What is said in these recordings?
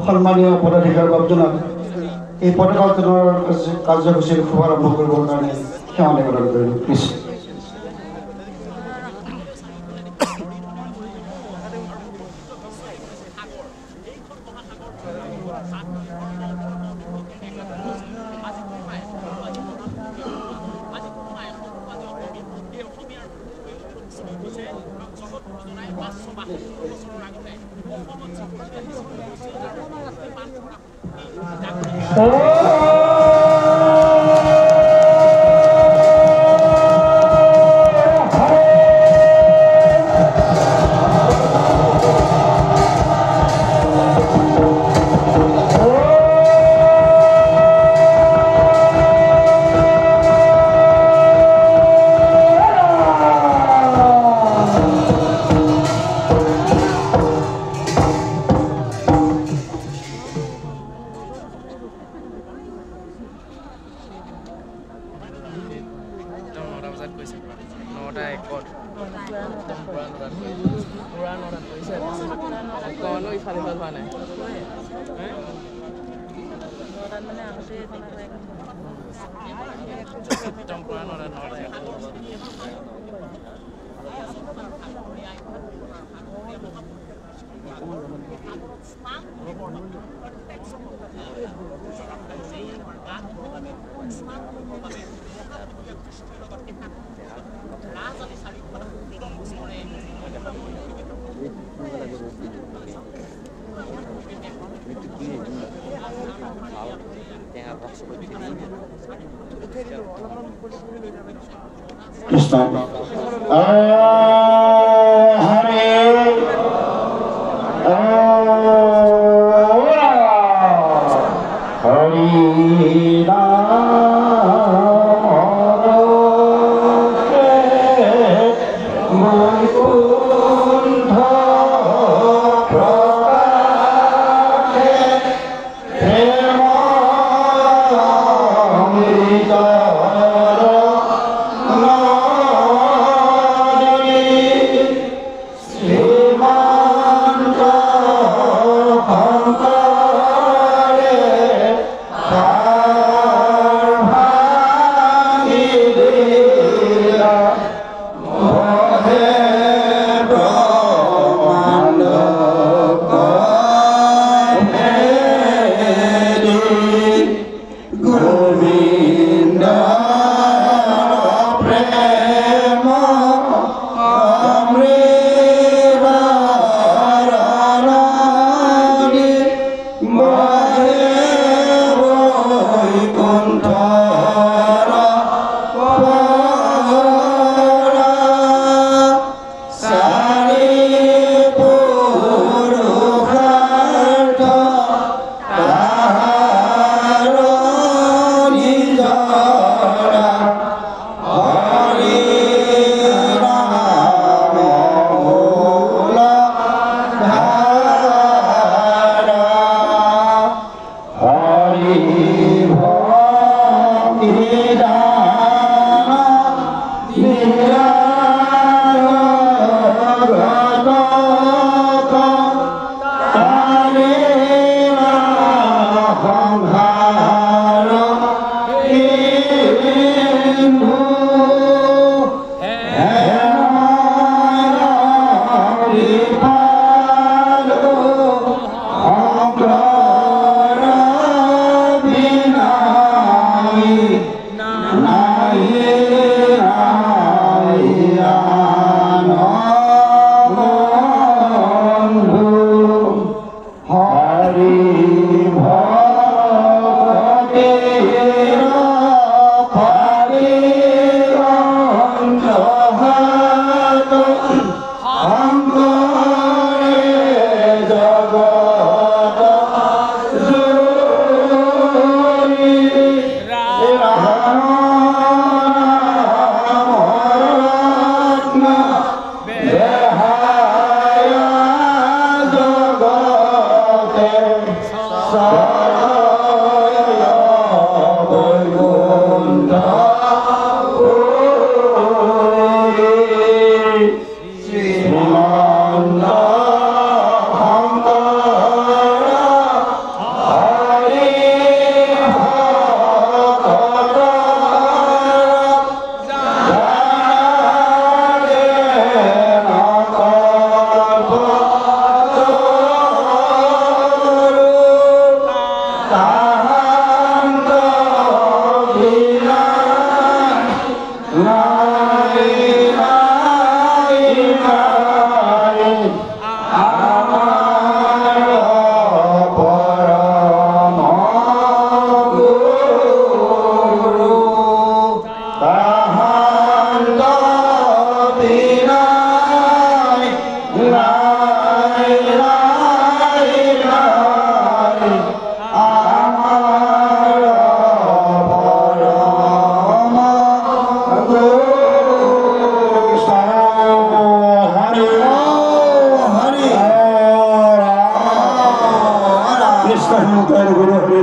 সম্মানীয় পদাধিকাৰী বৰ্গজনক এই পতাকা উত্তোলনৰ কাৰ্যসূচীৰ শুভাৰম্ভ কৰিবৰ কাৰণে সেৱা নিবেদন কৰিলোঁ। Hare Rama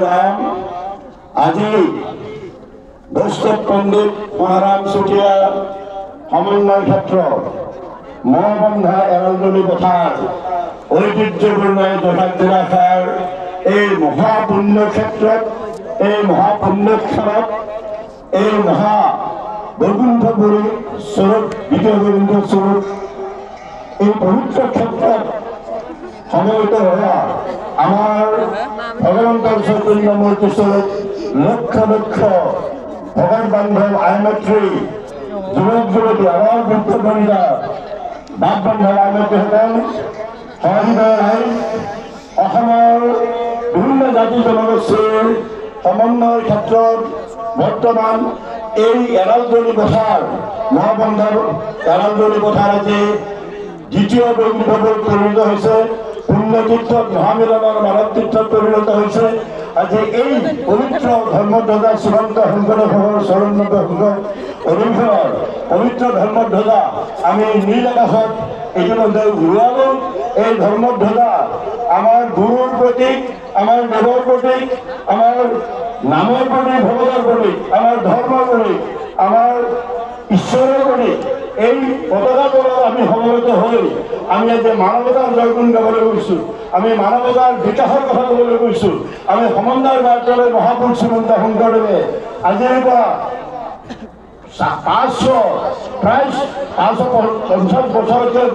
বন্ধুৰাম, আজি বৈষ্ণৱ পণ্ডিত মহাৰাম চুতীয়া সমন্বয় ক্ষেত্ৰ মহবন্ধা এৰালদলি পথাৰ ঐতিহ্যপূৰ্ণ জনাখাৰ এই মহাপুণ্য ক্ষেত্ৰত, এই মহাপুণ্যক্ষণত, এই মহা বৈকুণ্ঠপুৰী স্বৰূপ দ্বিতীয় বৈকুণ্ঠ স্বৰূপ এই পবিত্ৰ ক্ষেত্ৰত সমবেত হোৱা আমাৰ ভগৱন্তৰ চৈতন্য মূৰ্তি স্বৰূপ লক্ষ লক্ষ ভগত বান্ধৱ আইমাতৃ যুৱক যুৱতী, আমাৰ বৃদ্ধ বনিতা বাপ বান্ধৱ আইমাতৃসকল সহৃদয় অসমৰ বিভিন্ন জাতি জনগোষ্ঠীৰ সমন্বয়ৰ ক্ষেত্ৰত বৰ্তমান এই এৰালদলি পথাৰ মহাবন্ধৰ এৰালদলি পথাৰ আজি দ্বিতীয় বৈকুণ্ঠপুৰত পৰিণত হৈছে, পুণ্যতীৰ্থত মহামিলনৰ মানৱ তীৰ্থত পৰিণত হৈছে। আজি এই পবিত্ৰ ধৰ্মধ্বজা শ্ৰীমন্ত শংকৰদেৱৰ চৰণত অধিৱেশনৰ পবিত্ৰ ধৰ্মধ্বজা আমি নীল আকাশত ইতিমধ্যে উৰুৱালোঁ। এই ধৰ্মধ্বজা আমাৰ গুৰুৰ প্ৰতীক, আমাৰ দেৱৰ প্ৰতীক, আমাৰ নামৰ প্ৰতীক, ভগৱতৰ প্ৰতীক, আমাৰ ধৰ্মৰ প্ৰতীক, আমাৰ ঈশ্বৰৰ প্ৰতীক। এই পতাকা তলত আমি সমবেত হৈ আমি আজি মানৱতাৰ জয়গুণ গাবলৈ গৈছোঁ, আমি মানৱতাৰ বিকাশৰ কথা ক'বলৈ গৈছোঁ। আমি সমন্বয়ৰ বাৰ্তালৈ মহাপুৰুষ শ্ৰীমন্ত শংকৰদেৱে আজিৰ পৰা প্ৰায় 550 বছৰতকৈ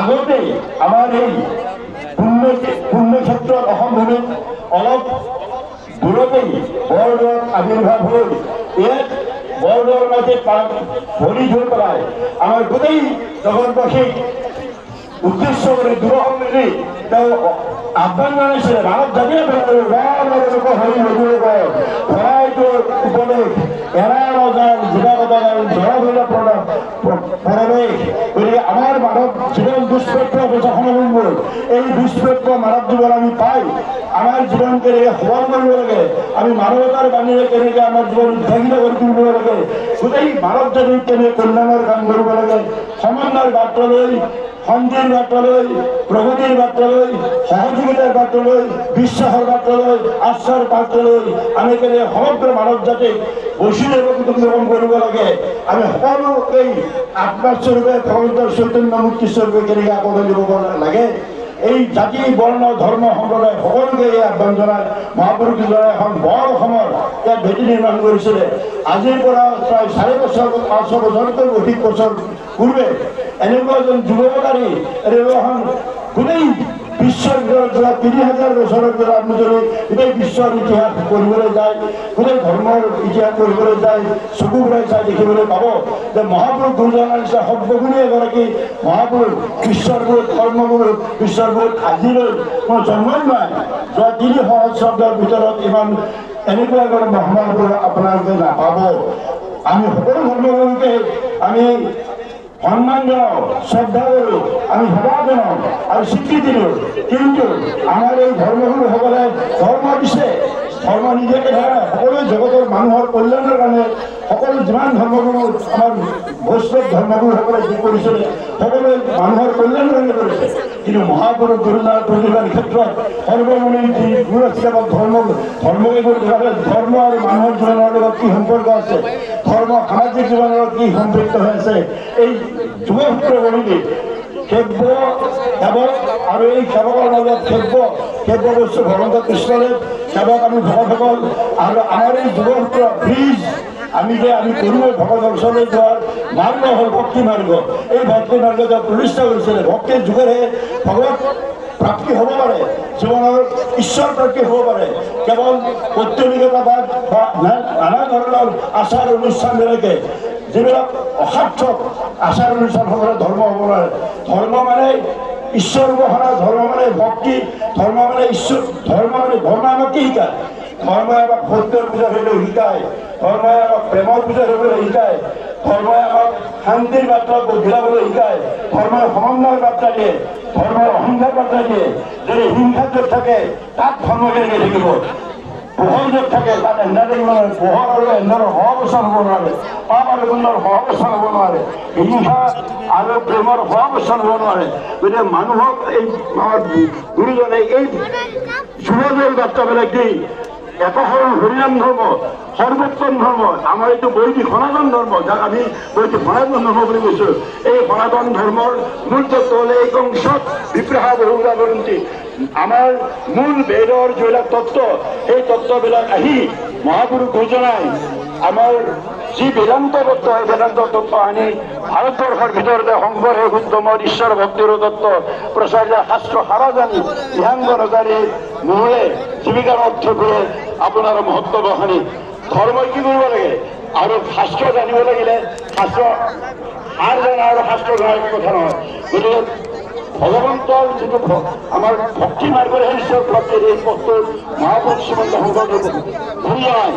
আগতেই আমাৰ এই পুণ্যক্ষেত্ৰত অসম ভূমিত অলপ দূৰতেই বৰদোৱাত আৱিৰ্ভাৱ হৈ ইয়াত বৰদোৱাৰ মাজে ভৰি ধৰি পেলাই আমাৰ গোটেই জগতবাসীক উদ্দেশ্য কৰি দূৰসংগী তেওঁ আহ্বান জনাইছিলে। মানৱ জাতিয়ে ভৰাইটোৰ উপদেশ এৰা ৰজাৰ জীৱাবতাৰ জৰাভূলা প্ৰৱেশ। গতিকে আমাৰ মানৱ জীৱন দুষ্প্ৰাপ্য সময় এই দুষ্প্ৰাপ্য মানৱ জীৱন আমি পাই আমাৰ জীৱন কেনেকৈ সবল কৰিব লাগে, আমি মানৱতাৰ বাণীৰে কেনেকৈ আমাৰ জীৱন উদ্ভাসিত কৰি তুলিব লাগে, গোটেই মানৱ জাতিক কেনেকৈ কল্যাণৰ কাম কৰিব লাগে, সমন্বয়ৰ বাৰ্তালৈ, শান্তিৰ বাৰ্তালৈ, প্ৰগতিৰ বাৰ্তালৈ, সহযোগিতাৰ বাৰ্তালৈ, বিশ্বাসৰ বাৰ্তালৈ, আস্থাৰ বাৰ্তালৈ আমি কেনেকৈ সমগ্ৰ মানৱ জাতিক বৈষ্ণৱ কুটুম্বকৰণ কৰিব লাগে, আমি সকলোকেই আত্মাস্বৰূপে ভগৱন্তৰ চৈতন্য মূৰ্তি স্বৰূপে কেনেকৈ আকোৱালি দিব লাগে, এই জাতি বৰ্ণ ধৰ্ম সম্প্ৰদায় সকলোকে এই আহ্বান জনাই মহাপুৰুষজনে এখন বৰ অসমৰ ইয়াত ভেটি নিৰ্মাণ কৰিছিলে। আজিৰ পৰা প্ৰায় 500 বছৰতকৈ অধিক বছৰ পূৰ্বে এনেকুৱা এজন যুৱকাৰী এনেকুৱা এখন গোটেই বিশ্বৰ ভিতৰত যোৱা 30,000 বছৰৰ পৰা আপুনি যদি গোটেই বিশ্বৰ ইতিহাস পঢ়িবলৈ যায়, গোটেই ধৰ্মৰ ইতিহাস পঢ়িবলৈ যায়, চকু ফুৰাই চাই দেখিবলৈ পাব যে মহাপুৰুষ গুৰুজনাৰ নিচিনা সৰ্বগুণী এগৰাকী মহাপুৰুষ বিশ্বৰ বহুত ধৰ্মগুৰু, বিশ্বৰ বহুত আজিলৈ কোনো জন্মই নাই। যোৱা 3 সহস্ৰাব্দৰ ভিতৰত ইমান এনেকুৱা এগৰাকী মহাপুৰুষ আপোনালোকে নাপাব। আমি সকলো ধৰ্মগুৰুকে আমি সন্মান জনাওঁ, শ্ৰদ্ধা কৰোঁ, আমি সভা জনাওঁ আৰু স্বীকৃতি দিওঁ, কিন্তু আমাৰ এই ধৰ্মগুৰুসকলে ধৰ্ম দিছে, ধৰ্ম নিজকে ধৰা সকলো জগতৰ মানুহৰ কল্যাণৰ কাৰণে সকলো যিমান ধৰ্মগুৰু আমাৰ বৈষ্ণৱ ধৰ্মগুৰুসকলে যি কৰিছিলে সকলোৱে মানুহৰ কল্যাণৰ কাৰণে কৰিছে। কিন্তু মহাপুৰুষ গুৰুজনাৰ প্ৰতিভাৰ ক্ষেত্ৰত সৰ্বমণি যি গুৰু আছিলে ধৰ্মকে কৰি ধৰ্ম আৰু মানুহৰ জীৱনৰ লগত কি সম্পৰ্ক আছে, ধৰ্ম সামাজিক জীৱনৰ লগত কি সম্পৃক্ত হৈ আছে, এই যুগসূত্ৰ বলি সেব্য সেৱক আৰু এই সেৱকৰ মাজত সেব্য বস্তু ভগৱন্ত কৃষ্ণদেৱ সেৱক আমি ভকতসকল আৰু আমাৰ এই যুগসূত্ৰ ব্ৰিজ আমি কৰিব ভগৱতৰ ওচৰলৈ যোৱাৰ মাৰ্গ হ'ল ভক্তি মাৰ্গ। এই ভক্তি মাৰ্গ তেওঁ প্ৰতিষ্ঠা কৰিছিলে। ভক্তিৰ যুগেৰে ভগৱত প্ৰাপ্তি হ'ব পাৰে, জীৱনৰ ঈশ্বৰ প্ৰাপ্তি হ'ব পাৰে। কেৱল পৌত্তলিকতাবাদ বা নানা ধৰণৰ আচাৰ অনুষ্ঠানবিলাকে যিবিলাক অসাৰ্থক আচাৰ অনুষ্ঠানসকলে ধৰ্ম হ'ব পাৰে। ধৰ্ম মানে ঈশ্বৰ উপাসনা, ধৰ্ম মানে ভক্তি, ধৰ্ম মানে ঈশ্বৰ, ধৰ্ম আমাক কি শিকায়? ধৰ্মই আমাক সত্যৰ পূজা কৰিবলৈ শিকায়, ধৰ্মই আমাক প্ৰেমৰ পূজা কৰিবলৈ শিকায়, ধৰ্মই আমাক শান্তিৰ বাৰ্তা বিলাবলৈ শিকায়, ধৰ্মই সমন্বয়ৰ বাৰ্তা দিয়ে, ধৰ্মই অহিংসাৰ বাৰ্তা দিয়ে। যদি হিংসা য'ত থাকে তাত ধৰ্ম কেনেকৈ থাকিব? পোহৰ য'ত থাকে তাত এন্ধাৰে মানে পোহৰ আৰু এন্ধাৰৰ সহৱস্থান হ'ব নোৱাৰে, পাপ আৰু পুণ্যৰ সহৱস্থান হ'ব নোৱাৰে, হিংসা আৰু প্ৰেমৰ সহৱস্থান হ'ব নোৱাৰে। গতিকে মানুহক এই আমাৰ গুৰুজনে এই শুভজয় বাৰ্তাবিলাক দি একশৰণ হৰিনাম ধৰ্ম, সৰ্বোত্তম ধৰ্ম, আমাৰ এইটো বৈদিক সনাতন ধৰ্ম, যাক আমি বৈদিক সনাতন ধৰ্ম বুলি কৈছোঁ। এই সনাতন ধৰ্মৰ মূল তত্ত্ব হ'লে একং সৎ বিপ্ৰাহা বহুৰা বৰন্তি। আমাৰ মূল বেদৰ যিবিলাক তত্ত্ব, সেই তত্ত্ববিলাক আহি মহাপুৰুষ গুৰুজনাই আমাৰ যি বেদান্ত তত্ত্ব, সেই বেদান্ত তত্ত্ব আনি ভাৰতবৰ্ষৰ ভিতৰতে শংকৰ হে শুদ্ধমৰ ঈশ্বৰ ভক্তিৰ তত্ত্ব প্ৰচাৰ্য শাস্ত্ৰ সাৰা জানি ধ্যাংগ ৰজাৰী মোহৰে জীৱিকাৰ অৰ্থ কৰে আপোনাৰ মহত্ব বখানি। ধৰ্মই কি কৰিব লাগে আৰু শাস্ত্ৰ জানিব লাগিলে শাস্ত্ৰ সাৰ জনা আৰু শাস্ত্ৰ জনাৰ কথা নহয়। গতিকে ভগৱন্তৰ যিটো আমাৰ ভক্তি মাৰ্গৰে ঈশ্বৰ প্ৰাপ্তিৰ এই পথটোত মহাপুৰুষ শ্ৰীমন্ত শংকৰদেৱ গুৰুজনাই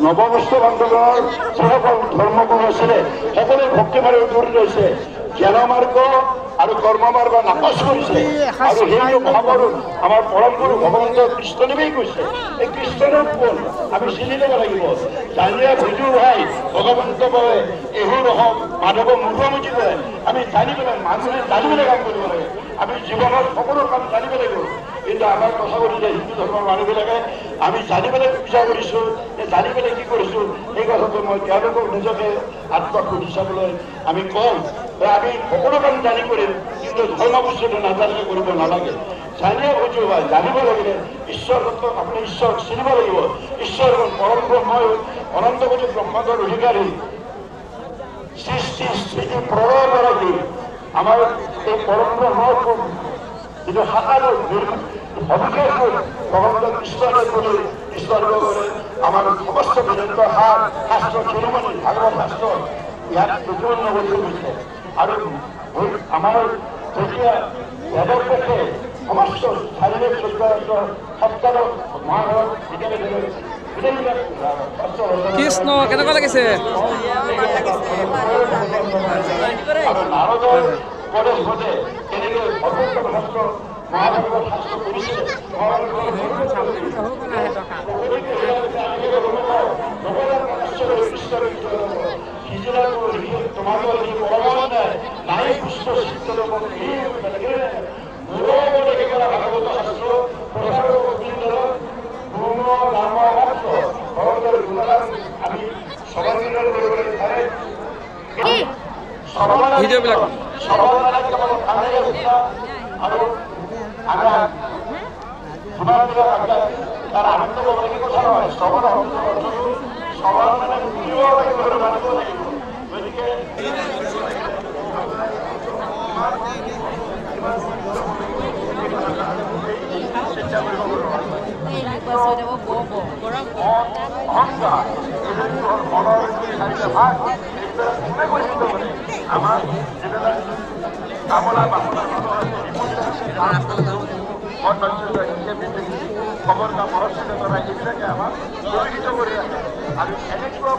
নৱবৈষ্ণৱ আন্দোলনৰ যিসকল ধৰ্মগুৰু আছিলে সকলোৱে ভক্তি মাৰ্গত দৌৰি লৈছে, জ্ঞান মাৰ্গ আৰু কৰ্ম মাৰ্গ নাকচ কৰিছে। আৰু সেইটো মহাপুৰুষ আমাৰ পৰম গুৰু ভগৱন্ত কৃষ্ণদেৱেই কৈছে। এই কৃষ্ণদেৱ কোন আমি চিনি ল'ব লাগিব। জানিয়া বুজু ভাই ভগৱন্ত বলে এহু ৰহম মাধৱ মুখামুখি কৰে। আমি জানিব লাগে, মানুহে জানিবলৈ কাম কৰিব লাগে। আমি জীৱনত সকলো কাম জানিব লাগিব। কিন্তু আমাৰ কথা কৰি যে হিন্দু ধৰ্মৰ মানুহবিলাকে আমি জানিবলৈ পূজা কৰিছোঁ, জানিবলৈ কি কৰিছোঁ, সেই কথাটো মই তেওঁলোকক নিজকে আত্মক সুধি চাবলৈ আমি কওঁ যে আমি সকলো কাম জানি কৰিম, কিন্তু ধৰ্ম বস্তুটো নাজানিলে কৰিব নালাগে। জানিয়ে বুজো বা জানিব লাগিলে ঈশ্বৰ তত্ত্বক আপুনি ঈশ্বৰক চিনিব লাগিব। ঈশ্বৰ পৰম ব্ৰহ্মই অনন্ত কোটি ব্ৰহ্মাণ্ডৰ অধিকাৰী, সৃষ্টি স্থিতি প্ৰলয় গৰাকী আমাৰ এই পৰম ব্ৰহ্মৰ যিটো সাকাৰৰ সবিশেষ ভগৱন্ত কৃষ্ণদেৱ বুলি ঈশ্বৰ কৰে। আমাৰ সমস্ত বেদান্ত সাৰ শাস্ত্ৰ শিৰোমণি ভাগৱত শাস্ত্ৰ ইয়াত বিতৰণ কৰি গৈছে। আৰু আমাৰ যেতিয়া বেদৰ পক্ষে সমস্ত শাৰীৰিক চৰিত্ৰ সপ্তাহ মহাভাৰত কৃষ্ণ কেনেকুৱা লাগিছে? নাৰদৰ কলেজ ঘটে কেনেকৈ ভগৱন্ত শাস্ত্ৰ মহাভাৰতৰ শাস্ত্ৰ কৰিছিলে। তোমাদের পরমাণু নেয় নাই পুষ্ট চিত্ত ভাগবত শাস্ত্র প্রসার গোবিন্দ গুণ নাম অর্থ ভগবতের গুণগান আমি সবাই মিলে ভিডিঅ'বিলাক আৰু আমৰা তাৰ আনন্দ বলে কথা নয়, সবাৰ সবাৰ মানে মানিব লাগিব। গতিকে আমাৰ যিবিলাক কামনা বাসনা খবৰ বা মৰচিত কৰা এইবিলাকে আমাক জড়িত কৰি ৰাখে। আৰু এনেকুৱা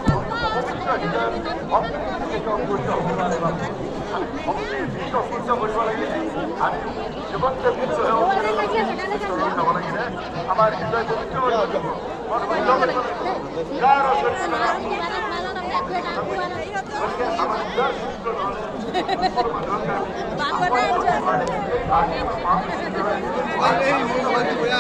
অপবিত্ৰ হৃদয় অপূৰ্ণ হ'ব নোৱাৰে। অপূৰ্ণ কৰিব লাগিলে আমি জীৱনতে পবিত্ৰ হ'ব লাগিলে আমাৰ হৃদয় পবিত্ৰ কৰিব লাগিব। যাৰ চৰিত্ৰ